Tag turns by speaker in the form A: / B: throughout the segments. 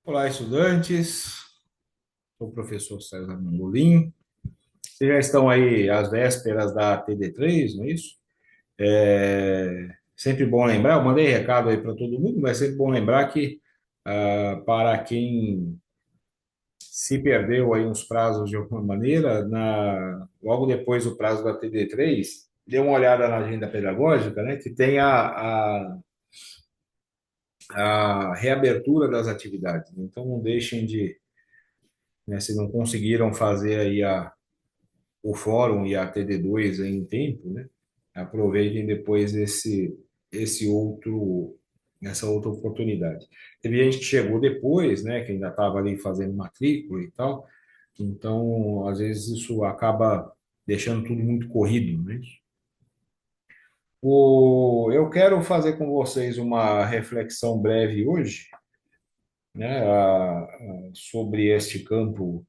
A: Olá, estudantes. Sou o professor César Mangolin. Vocês já estão aí às vésperas da TD3, não é isso? Sempre bom lembrar, eu mandei recado aí para todo mundo, mas é sempre bom lembrar que para quem se perdeu aí uns prazos de alguma maneira, logo depois do prazo da TD3, dê uma olhada na agenda pedagógica, né, que tem a reabertura das atividades. Então, não deixem de, né, se não conseguiram fazer aí o fórum e a TD2 em tempo, né? Aproveitem depois essa outra oportunidade. Teve gente que chegou depois, né? Que ainda estava ali fazendo matrícula e tal. Então, às vezes isso acaba deixando tudo muito corrido, né? Eu quero fazer com vocês uma reflexão breve hoje, né, sobre esse campo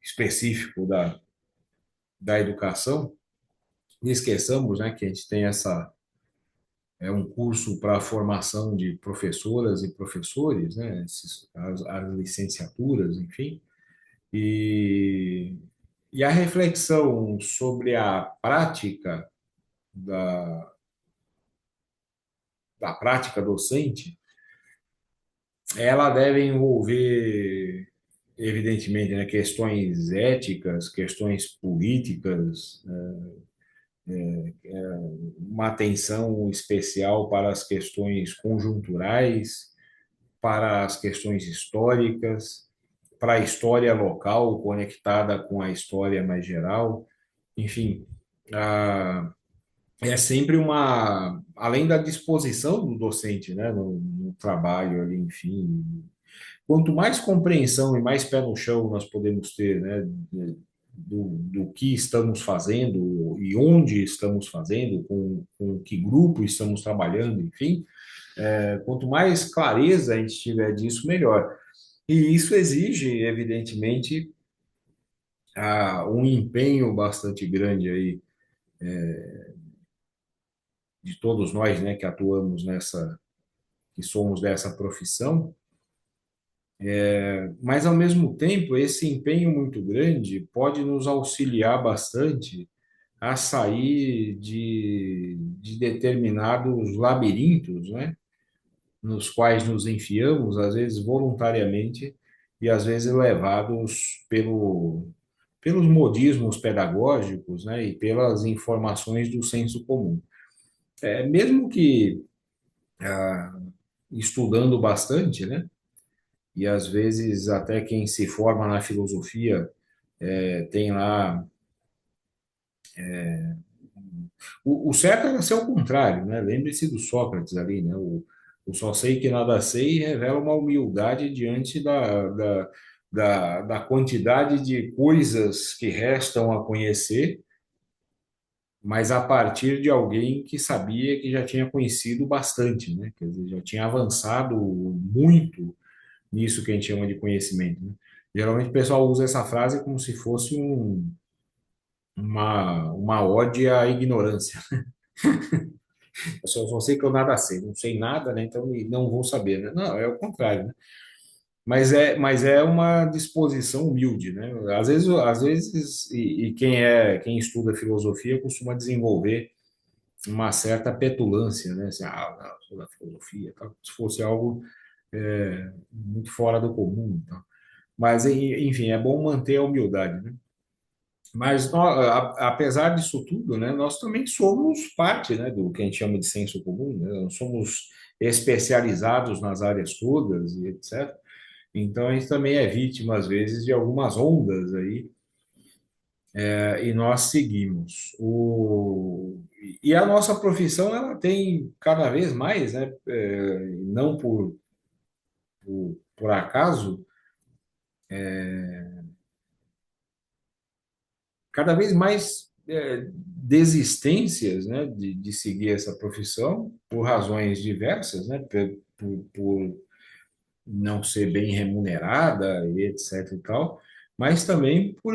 A: específico da educação. Não esqueçamos, né, que a gente tem um curso para a formação de professoras e professores, né, as licenciaturas, enfim, e, e a reflexão sobre a prática da, da prática docente, ela deve envolver, evidentemente, né, questões éticas, questões políticas, né, uma atenção especial para as questões conjunturais, para as questões históricas, para a história local conectada com a história mais geral. Enfim, é sempre além da disposição do docente, né, no trabalho ali, enfim. Quanto mais compreensão e mais pé no chão nós podemos ter, né, do que estamos fazendo e onde estamos fazendo, com que grupo estamos trabalhando, enfim, quanto mais clareza a gente tiver disso, melhor. E isso exige, evidentemente, um empenho bastante grande aí de todos nós, né, que atuamos que somos dessa profissão, mas ao mesmo tempo, esse empenho muito grande pode nos auxiliar bastante a sair de determinados labirintos, né, nos quais nos enfiamos, às vezes voluntariamente e às vezes levados pelos modismos pedagógicos, né, e pelas informações do senso comum. Mesmo que estudando bastante, né, e às vezes até quem se forma na filosofia tem lá. O certo era ser o contrário, né? Lembre-se do Sócrates ali, né? O só sei que nada sei revela uma humildade diante da quantidade de coisas que restam a conhecer, mas a partir de alguém que sabia que já tinha conhecido bastante, né? Quer dizer, já tinha avançado muito nisso que a gente chama de conhecimento, né? Geralmente o pessoal usa essa frase como se fosse uma ode à ignorância. Eu só sei que eu nada sei, não sei nada, né? Então e não vou saber, né? Não, é o contrário, né? Mas é uma disposição humilde, né? Às vezes e quem estuda filosofia costuma desenvolver uma certa petulância, né? Assim, não, eu sou da filosofia, tal, se fosse algo muito fora do comum, tal. Mas enfim, é bom manter a humildade, né? Mas apesar disso tudo, né, nós também somos parte, né, do que a gente chama de senso comum, né? Nós somos especializados nas áreas todas e etc. Então a gente também é vítima às vezes de algumas ondas aí, e nós seguimos. E a nossa profissão ela tem cada vez mais, né, não por acaso, cada vez mais desistências, né, de seguir essa profissão por razões diversas, né, por não ser bem remunerada e etc e tal, mas também por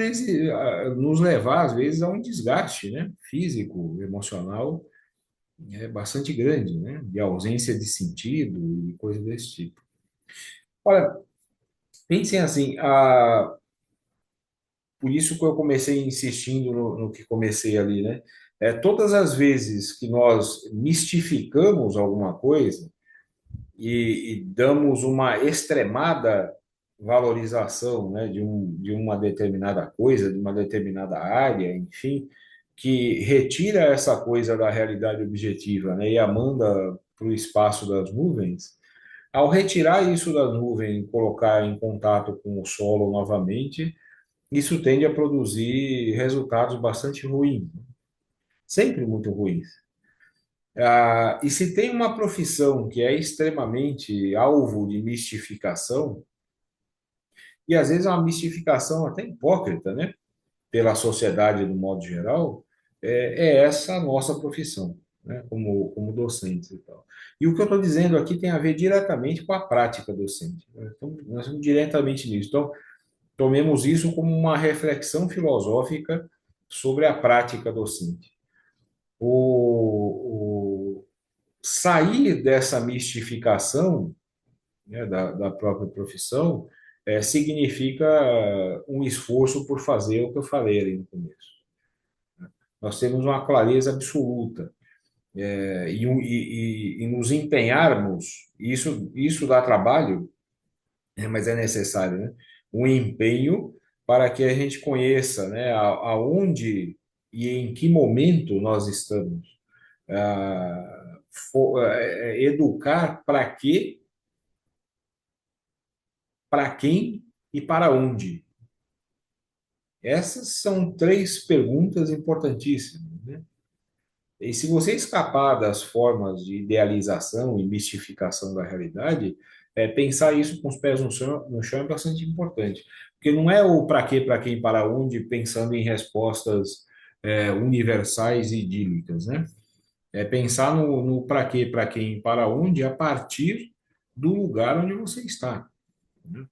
A: nos levar às vezes a um desgaste, né, físico, emocional é bastante grande, né? De ausência de sentido e coisa desse tipo. Olha, pensem assim, por isso que eu comecei insistindo no que comecei ali, né? Todas as vezes que nós mistificamos alguma coisa e damos uma extremada valorização, né, de uma determinada coisa, de uma determinada área, enfim, que retira essa coisa da realidade objetiva, né, e a manda para o espaço das nuvens. Ao retirar isso da nuvem e colocar em contato com o solo novamente, isso tende a produzir resultados bastante ruins, sempre muito ruins. E se tem uma profissão que é extremamente alvo de mistificação, e às vezes é uma mistificação até hipócrita, né, pela sociedade no modo geral, é essa a nossa profissão, né, como docentes e tal. E o que eu estou dizendo aqui tem a ver diretamente com a prática docente, né? Então, nós estamos diretamente nisso. Então, tomemos isso como uma reflexão filosófica sobre a prática docente. O sair dessa mistificação, né, da própria profissão significa um esforço por fazer o que eu falei ali no começo. Nós temos uma clareza absoluta e nos empenharmos, isso dá trabalho, mas é necessário, né? Um empenho para que a gente conheça, né, aonde e em que momento nós estamos. Educar para quê, para quem e para onde. Essas são três perguntas importantíssimas, né? E se você escapar das formas de idealização e mistificação da realidade, pensar isso com os pés no chão é bastante importante. Porque não é o para quê, para quem, para onde, pensando em respostas universais e idílicas, né? É pensar no para quê, para quem, para onde, a partir do lugar onde você está, né?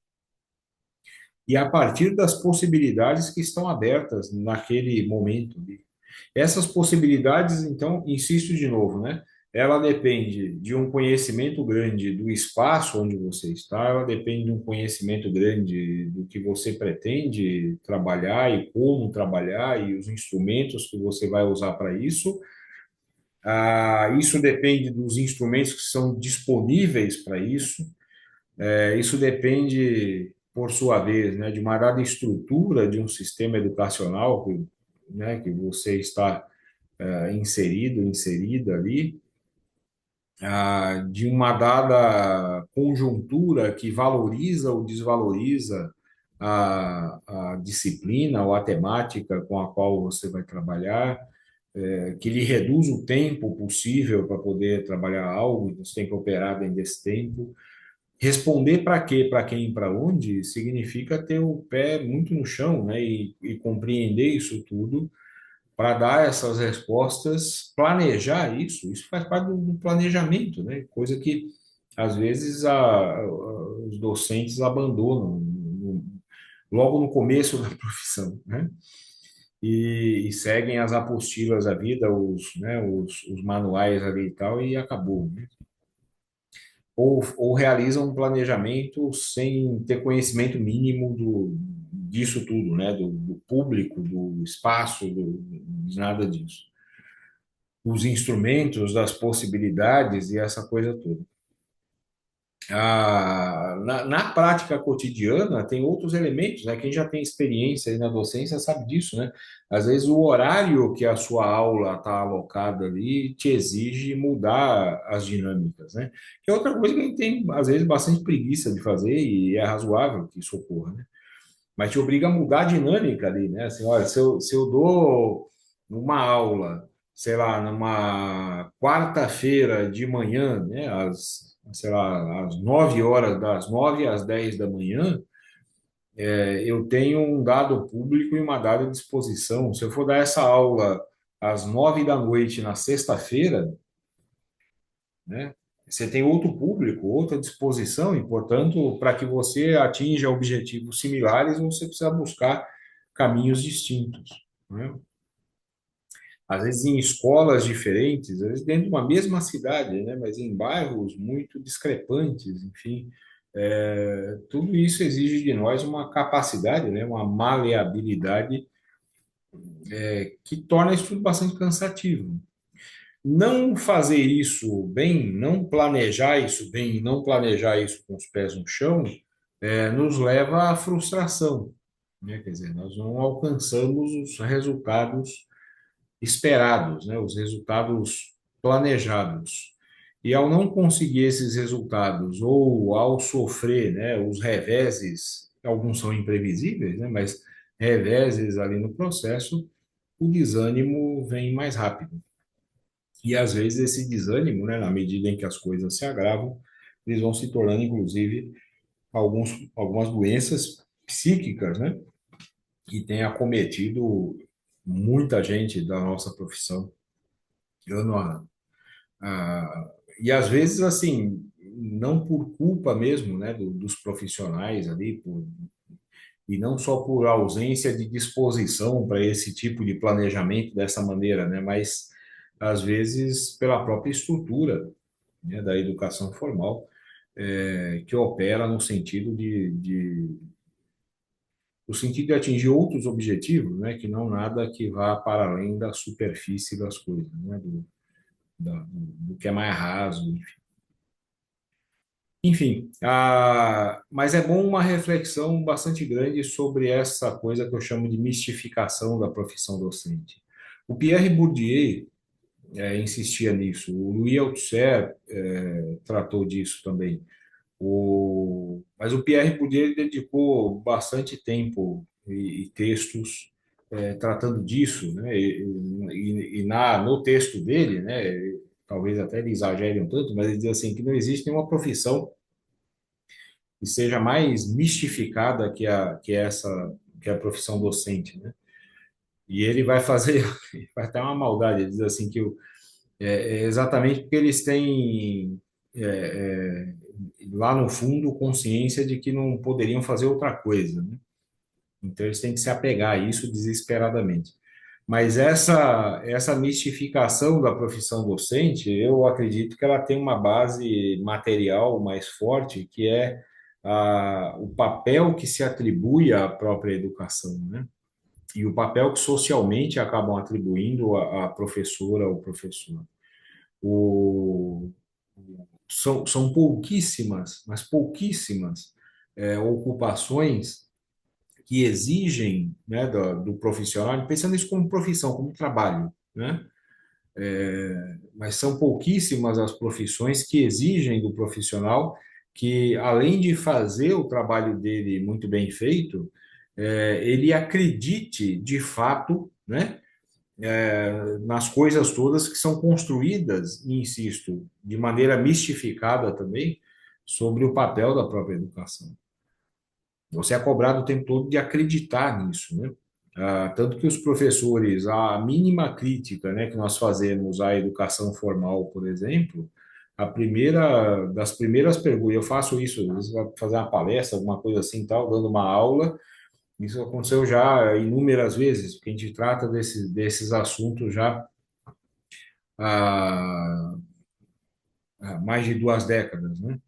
A: E a partir das possibilidades que estão abertas naquele momento. Essas possibilidades, então, insisto de novo, né? Ela depende de um conhecimento grande do espaço onde você está, ela depende de um conhecimento grande do que você pretende trabalhar e como trabalhar e os instrumentos que você vai usar para isso. Isso depende dos instrumentos que são disponíveis para isso. Isso depende, por sua vez, né, de uma dada estrutura de um sistema educacional né, que você está inserido, inserida ali, de uma dada conjuntura que valoriza ou desvaloriza a disciplina ou a temática com a qual você vai trabalhar, que lhe reduz o tempo possível para poder trabalhar algo, você tem que operar dentro desse tempo. Responder para quê, para quem, para onde, significa ter o pé muito no chão, né? E compreender isso tudo para dar essas respostas, planejar isso faz parte do planejamento, né? Coisa que às vezes os docentes abandonam logo no começo da profissão, né? E seguem as apostilas da vida, os manuais ali e tal, e acabou, né? Ou realizam um planejamento sem ter conhecimento mínimo disso tudo, né? Do público, do espaço, de nada disso. Os instrumentos, das possibilidades e essa coisa toda. Na prática cotidiana, tem outros elementos, né? Quem já tem experiência aí na docência sabe disso, né? Às vezes o horário que a sua aula está alocada ali te exige mudar as dinâmicas, né? Que é outra coisa que a gente tem, às vezes, bastante preguiça de fazer e é razoável que isso ocorra, né? Mas te obriga a mudar a dinâmica ali, né? Assim, olha, se eu dou uma aula, sei lá, numa quarta-feira de manhã, né, sei lá, às 9 horas, das 9 às 10 da manhã, eu tenho um dado público e uma dada disposição. Se eu for dar essa aula às 9 da noite na sexta-feira, né, você tem outro público, outra disposição, e, portanto, para que você atinja objetivos similares, você precisa buscar caminhos distintos, né? às vezes em escolas diferentes, às vezes dentro de uma mesma cidade, né? Mas em bairros muito discrepantes, enfim. Tudo isso exige de nós uma capacidade, né? Uma maleabilidade que torna isso tudo bastante cansativo. Não fazer isso bem, não planejar isso bem, não planejar isso com os pés no chão, nos leva à frustração, né? Quer dizer, nós não alcançamos os resultados esperados, né? Os resultados planejados. E ao não conseguir esses resultados, ou ao sofrer, né, os reveses, alguns são imprevisíveis, né, mas reveses ali no processo, o desânimo vem mais rápido. E às vezes esse desânimo, né, na medida em que as coisas se agravam, eles vão se tornando, inclusive, algumas doenças psíquicas, né, que têm acometido muita gente da nossa profissão ano a ano. E às vezes, assim, não por culpa mesmo, né, dos profissionais ali, e não só por ausência de disposição para esse tipo de planejamento dessa maneira, né, mas às vezes pela própria estrutura, né, da educação formal, que opera no sentido de atingir outros objetivos, né, que não nada que vá para além da superfície das coisas, né, do que é mais raso. Enfim, mas é bom uma reflexão bastante grande sobre essa coisa que eu chamo de mistificação da profissão docente. O Pierre Bourdieu insistia nisso, o Louis Althusser tratou disso também. Mas o Pierre Bourdieu dedicou bastante tempo e textos tratando disso, né? No texto dele, né? Talvez até ele exagere um tanto, mas ele diz assim que não existe nenhuma profissão que seja mais mistificada que a profissão docente, né? E ele vai fazer, vai ter uma maldade, ele diz assim que é exatamente porque eles têm é, é, lá no fundo consciência de que não poderiam fazer outra coisa, né? Então eles têm que se apegar a isso desesperadamente. Mas essa mistificação da profissão docente, eu acredito que ela tem uma base material mais forte, que é o papel que se atribui à própria educação, né? E o papel que socialmente acabam atribuindo à professora ou professor. O, são pouquíssimas, mas pouquíssimas ocupações que exigem, né, do profissional, pensando isso como profissão, como trabalho, né? Mas são pouquíssimas as profissões que exigem do profissional que, além de fazer o trabalho dele muito bem feito, ele acredite de fato, né, nas coisas todas que são construídas, e insisto, de maneira mistificada também, sobre o papel da própria educação. Você é cobrado o tempo todo de acreditar nisso, né? Tanto que os professores, a mínima crítica, né, que nós fazemos à educação formal, por exemplo, das primeiras perguntas, eu faço isso, às vezes vai fazer uma palestra, alguma coisa assim, tal, dando uma aula, isso aconteceu já inúmeras vezes, porque a gente trata desses assuntos já há, há mais de 2 décadas, né?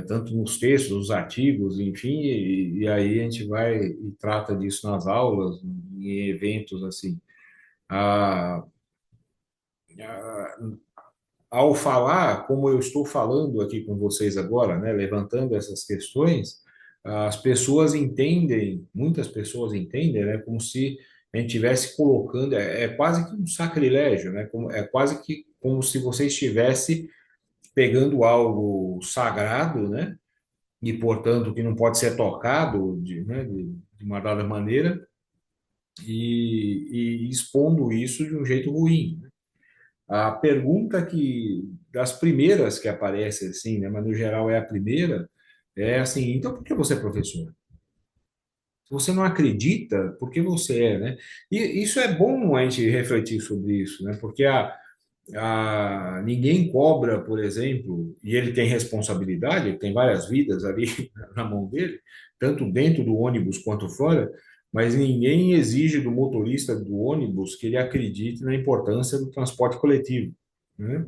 A: Tanto nos textos, nos artigos, enfim, e aí a gente vai e trata disso nas aulas, em eventos assim. Ah, ah, Ao falar, como eu estou falando aqui com vocês agora, né, levantando essas questões, as pessoas entendem, muitas pessoas entendem, né, como se a gente estivesse colocando, é quase que um sacrilégio, né, é quase que como se você estivesse pegando algo sagrado, né, e portanto que não pode ser tocado de uma dada maneira e expondo isso de um jeito ruim. A pergunta que das primeiras que aparece assim, né, mas no geral é a primeira, é assim, então por que você é professor? Se você não acredita, por que você é, né? E isso é bom a gente refletir sobre isso, né? Porque ninguém cobra, por exemplo, e ele tem responsabilidade, ele tem várias vidas ali na mão dele, tanto dentro do ônibus quanto fora, mas ninguém exige do motorista do ônibus que ele acredite na importância do transporte coletivo, né?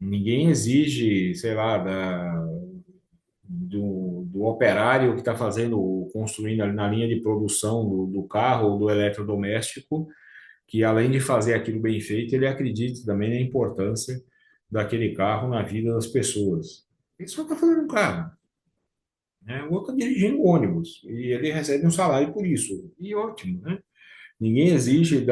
A: Ninguém exige, sei lá, do operário que está fazendo, construindo ali na linha de produção do carro ou do eletrodoméstico, que além de fazer aquilo bem feito, ele acredite também na importância daquele carro na vida das pessoas. Ele só está fazendo um carro, né? O outro está dirigindo um ônibus e ele recebe um salário por isso. E ótimo, né? Ninguém exige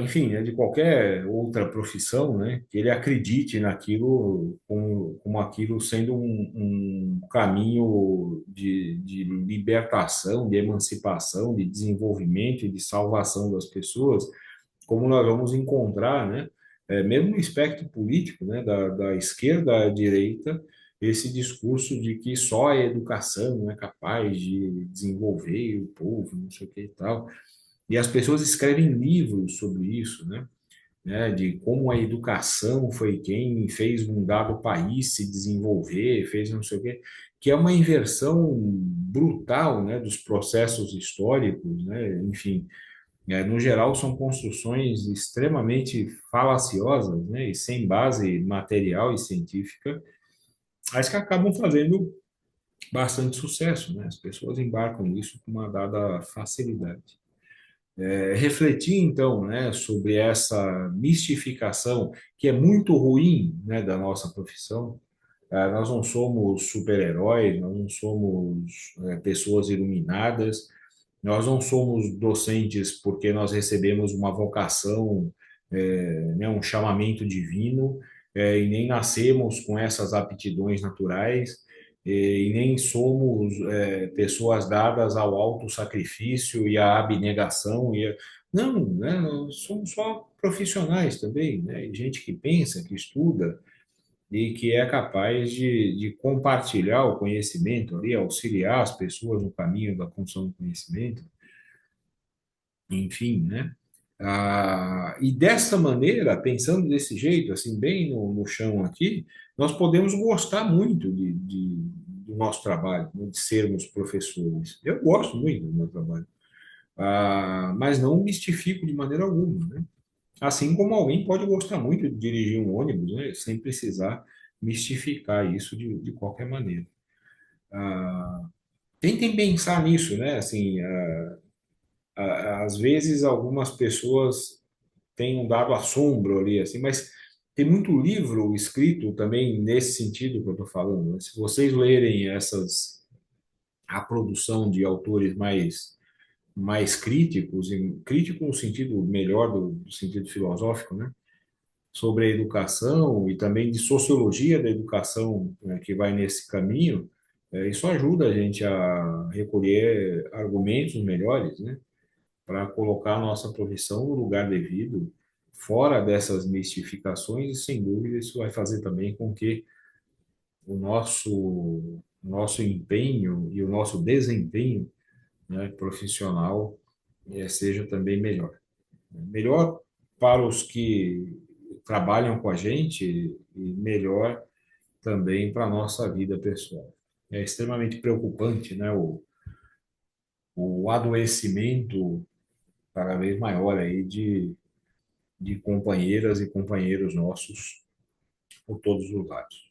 A: enfim, né, de qualquer outra profissão, né, que ele acredite naquilo como aquilo sendo um caminho de libertação, de emancipação, de desenvolvimento e de salvação das pessoas, como nós vamos encontrar, né, mesmo no espectro político, né, da esquerda à direita, esse discurso de que só a educação é capaz de desenvolver o povo, não sei o que e tal. E as pessoas escrevem livros sobre isso, né? De como a educação foi quem fez um dado país se desenvolver, fez não sei o quê, que é uma inversão brutal, né, dos processos históricos, né? Enfim, no geral são construções extremamente falaciosas, né, e sem base material e científica, mas que acabam fazendo bastante sucesso, né? As pessoas embarcam nisso com uma dada facilidade. Refletir então, né, sobre essa mistificação que é muito ruim, né, da nossa profissão. Nós não somos super-heróis, nós não somos pessoas iluminadas, nós não somos docentes porque nós recebemos uma vocação, né, um chamamento divino, e nem nascemos com essas aptidões naturais, e nem somos pessoas dadas ao autossacrifício e à abnegação. Não, né, nós somos só profissionais também, né, gente que pensa, que estuda e que é capaz de compartilhar o conhecimento ali, auxiliar as pessoas no caminho da construção do conhecimento, enfim, né? E dessa maneira, pensando desse jeito, assim, bem no chão aqui, nós podemos gostar muito do nosso trabalho, né, de sermos professores. Eu gosto muito do meu trabalho, mas não mistifico de maneira alguma, né? Assim como alguém pode gostar muito de dirigir um ônibus, né, sem precisar mistificar isso de qualquer maneira. Tentem pensar nisso, né? Assim, às vezes algumas pessoas têm um dado assombro ali, assim, mas tem muito livro escrito também nesse sentido que eu estou falando, né? Se vocês lerem a produção de autores mais críticos, e crítico no sentido melhor do sentido filosófico, né? Sobre a educação e também de sociologia da educação, né, que vai nesse caminho, isso ajuda a gente a recolher argumentos melhores, né? Para colocar a nossa profissão no lugar devido, fora dessas mistificações, e sem dúvida isso vai fazer também com que o nosso empenho e o nosso desempenho, né, profissional seja também melhor. Melhor para os que trabalham com a gente e melhor também para a nossa vida pessoal. É extremamente preocupante, né, o adoecimento cada vez maior aí de companheiras e companheiros nossos por todos os lados.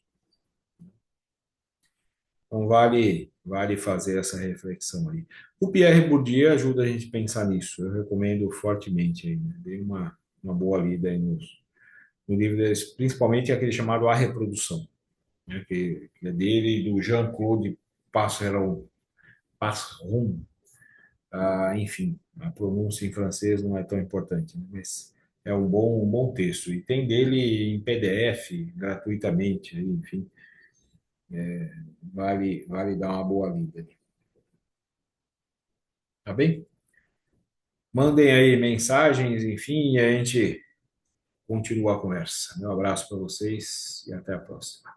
A: Então, vale fazer essa reflexão aí. O Pierre Bourdieu ajuda a gente a pensar nisso. Eu recomendo fortemente aí, né? Dê uma boa lida aí no livro deles, principalmente aquele chamado A Reprodução, né? Que é dele e do Jean-Claude Passeron, Passeron. Enfim, a pronúncia em francês não é tão importante, né? Mas é um bom texto. E tem dele em PDF, gratuitamente, aí, enfim, vale dar uma boa lida. Tá bem? Mandem aí mensagens, enfim, e a gente continua a conversa. Um abraço para vocês e até a próxima.